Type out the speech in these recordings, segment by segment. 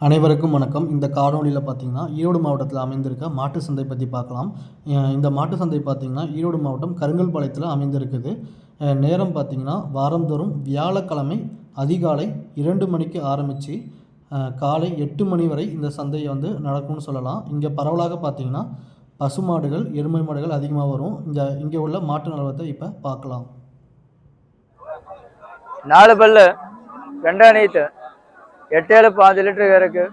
அனைவருக்கும் வணக்கம். இந்த காணொளியில் பார்த்தீங்கன்னா ஈரோடு மாவட்டத்தில் அமைந்திருக்க மாட்டு சந்தை பற்றி பார்க்கலாம். இந்த மாட்டு சந்தை பார்த்தீங்கன்னா ஈரோடு மாவட்டம் கருங்கல்பாளையத்தில் அமைந்திருக்குது. நேரம் பார்த்தீங்கன்னா வாரந்தோறும் வியாழக்கிழமை அதிகாலை 2 மணிக்கு ஆரம்பித்து காலை 8 மணி வரை இந்த சந்தையை நடக்கும்னு சொல்லலாம். இங்கே பரவலாக பார்த்தீங்கன்னா பசுமாடுகள், எருமை மாடுகள் அதிகமாக வரும். இங்கே உள்ள மாட்டு நிலவரத்தை இப்போ பார்க்கலாம். 4 பல்லு 2 நீத்து 8 5 லிட்டர் இருக்கு.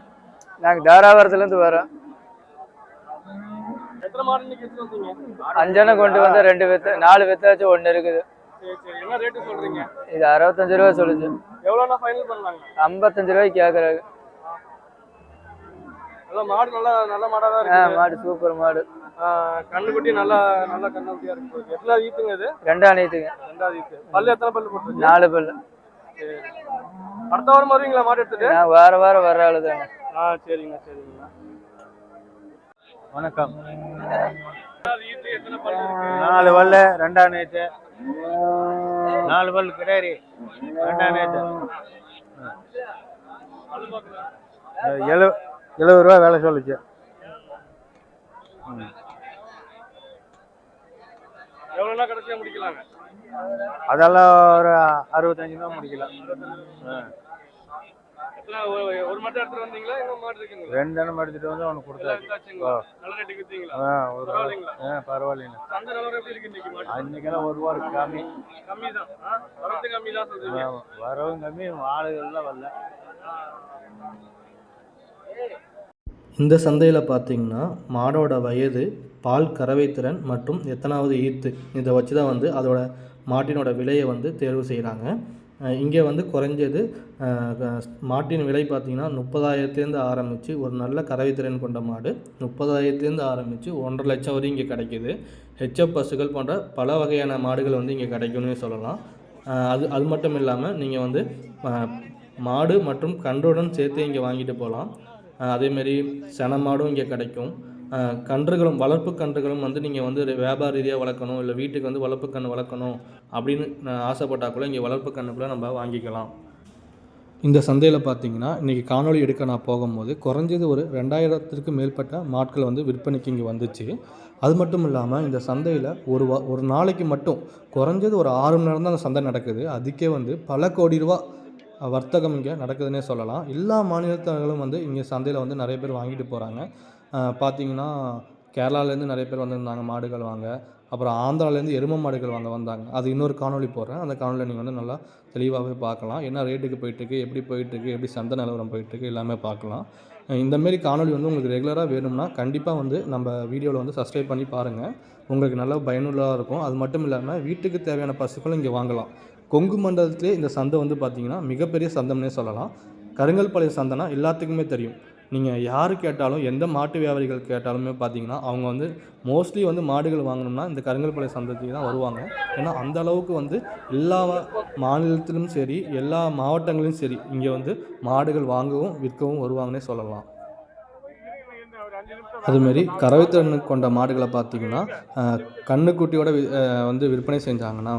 நாங்கள் தாராபுரத்துலேருந்து வரோம். எத்தனை மாடு இன்னைக்கு எடுத்து வந்தீங்க? 5 கொண்டு வந்தா 2 வித்து 4 வித்தாச்சும் 1 இருக்குது. என்ன ரேட் சொல்றீங்க? இது 65 ரூபா சொல்லுச்சு. எவ்வளோனா ஃபைனல் பண்ணலாங்க? 55 ரூபாய்க்கு கேட்குறாங்க. மாடு நல்ல மாடா தான் இருக்கு. மாடு சூப்பர் மாடு. கண்ணுக்குட்டி நல்ல கண்ணுக்குட்டியா இருக்கு. எத்தனை ஈத்துங்க இது? 2 நீத்துங்க. 2 ஈத்து. பல்லு எத்தனை பல்லு போட்டுருக்கு? 4 பல்லு. சரி. அடுத்த வாரம் வருவீங்களா மாடு எடுத்துட்டு? நான் வாரம் வர ஆளு தாங்க. சரிங்கண்ணா. வணக்கம். ஈத்து எத்தனை பல்லு இருக்கு? 4 பல்லு 2 நீத்து 4 பல்லு கிடாரி 2 நீத்து. 70 ரூபா வேலை சொல்லுச்சு. எவ்வளோனா கடைசியா முடிக்கலாங்க? அதெல்லாம் ஒரு 65 ரூபா முடிக்கலாம். ஒரு மாட்டு எடுத்துட்டு வந்தீங்களா? இன்னும் மாடு இருக்குங்களா? 2 எண்ணம் எடுத்துட்டு வந்து அவனுக்கு கொடுத்தாச்சு. நல்ல ரேட்டுக்கு வித்தீங்களா? பரவாயில்லைங்க. சந்தை நிலவரம் எப்படி இருக்கு இன்னைக்கு மாடு? அன்னைக்கெல்லாம் 1 ரூபா கம்மி தான். வரத்து கம்மி தான் சொல்றீங்க. வரவும் கம்மி, ஆளுகள்லாம் வரல. இந்த சந்தையில் பார்த்தீங்கன்னா மாடோட வயது, பால் கறவை திறன் மற்றும் எத்தனாவது ஈத்து இதை வச்சு தான் அதோட மாட்டினோட விலையை தேர்வு செய்கிறாங்க. இங்கே குறைஞ்சது மாட்டின் விலை பார்த்திங்கன்னா 30,000 ஆரம்பித்து ஒரு நல்ல கறவை திறன் கொண்ட மாடு 30,000 ஆரம்பித்து 1.5 லட்சம் வரையும் இங்கே கிடைக்கிது. ஹெச்எப் பசுகள் போன்ற பல வகையான மாடுகள் இங்கே கிடைக்கும்னு சொல்லலாம். அது மட்டும் இல்லாமல் நீங்கள் மாடு மற்றும் கன்றுடன் சேர்த்து இங்கே வாங்கிட்டு போகலாம். அதேமாரி சென மாடும் இங்கே கிடைக்கும். கன்றுகளும் வளர்ப்பு கன்றுகளும் நீங்கள் வியாபார ரீதியாக வளர்க்கணும், இல்லை வீட்டுக்கு வளர்ப்பு கன்று வளர்க்கணும் அப்படின்னு ஆசைப்பட்டால் கூட இங்கே வளர்ப்பு கன்றுக்குள்ளே நம்ம வாங்கிக்கலாம். இந்த சந்தையில் பார்த்தீங்கன்னா இன்றைக்கி காணொளி எடுக்க நான் போகும்போது குறைஞ்சது ஒரு 2000க்கு மேற்பட்ட மாட்கள் விற்பனைக்கு இங்கே வந்துச்சு. அது மட்டும் இல்லாமல் இந்த சந்தையில் ஒரு நாளைக்கு மட்டும் குறைஞ்சது ஒரு 6 மணி நேரம் தான் அந்த சந்தை நடக்குது. அதுக்கே பல கோடி ரூபா வர்த்தகம் இங்கே நடக்குதுன்னே சொல்லலாம். எல்லா மாநிலத்தவர்களும் இங்கே சந்தையில் நிறைய பேர் வாங்கிட்டு போகிறாங்க. பார்த்திங்கன்னா கேரளாலேருந்து நிறைய பேர் வந்திருந்தாங்க மாடுகள் வாங்க. அப்புறம் ஆந்திராலேருந்து எருமை மாடுகள் வந்தாங்க. அது இன்னொரு காணொளி போடுறேன். அந்த காணொலியில் நீங்கள் நல்லா தெளிவாகவே பார்க்கலாம். என்ன ரேட்டுக்கு போயிட்டுருக்கு, எப்படி போயிட்டுருக்கு, எப்படி சந்தை நிலவரம் போயிட்டுருக்கு எல்லாமே பார்க்கலாம். இந்தமாரி காணொலி உங்களுக்கு ரெகுலராக வேணும்னா கண்டிப்பாக நம்ம வீடியோவில் சப்ஸ்கிரைப் பண்ணி பாருங்கள். உங்களுக்கு நல்ல பயனுள்ளதாக இருக்கும். அது மட்டும் இல்லாமல் வீட்டுக்கு தேவையான பசுக்களும் இங்கே வாங்கலாம். கொங்கு மண்டலத்திலே இந்த சந்தை பார்த்திங்கன்னா மிகப்பெரிய சந்தைன்னே சொல்லலாம். கருங்கல்பாளையம் சந்தைனா எல்லாத்துக்குமே தெரியும். நீங்கள் யார் கேட்டாலும், எந்த மாட்டு வியாபாரிகள் கேட்டாலுமே பார்த்தீங்கன்னா அவங்க மோஸ்ட்லி மாடுகள் வாங்கணும்னா இந்த கருங்கல்பாளையம் சந்தைக்கு தான் வருவாங்க. ஏன்னா அந்த அளவுக்கு எல்லா மாநிலத்திலும் சரி, எல்லா மாவட்டங்களிலும் சரி இங்கே மாடுகள் வாங்கவும் விற்கவும் வருவாங்கன்னே சொல்லலாம். அதுமாரி கறவைத்திறன் கொண்ட மாடுகளை பார்த்திங்கன்னா கண்ணுக்குட்டியோட விற்பனை செஞ்சாங்கன்னா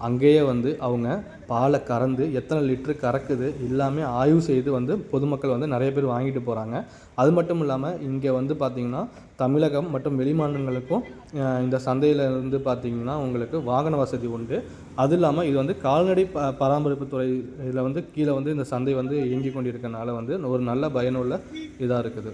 அங்கேயே அவங்க பாலை கறந்து எத்தனை லிட்டரு கறக்குது எல்லாமே ஆய்வு செய்து பொதுமக்கள் நிறைய பேர் வாங்கிட்டு போகிறாங்க. அது மட்டும் இல்லாமல் இங்கே பார்த்திங்கன்னா தமிழகம் மற்றும் வெளிமாநிலங்களுக்கும் இந்த சந்தையில் பார்த்திங்கன்னா உங்களுக்கு வாகன வசதி உண்டு. அது இல்லாமல் இது கால்நடை பராமரிப்பு துறை இதில் கீழே இந்த சந்தை இயங்கி கொண்டிருக்கனால ஒரு நல்ல பயனுள்ள இதாக இருக்குது.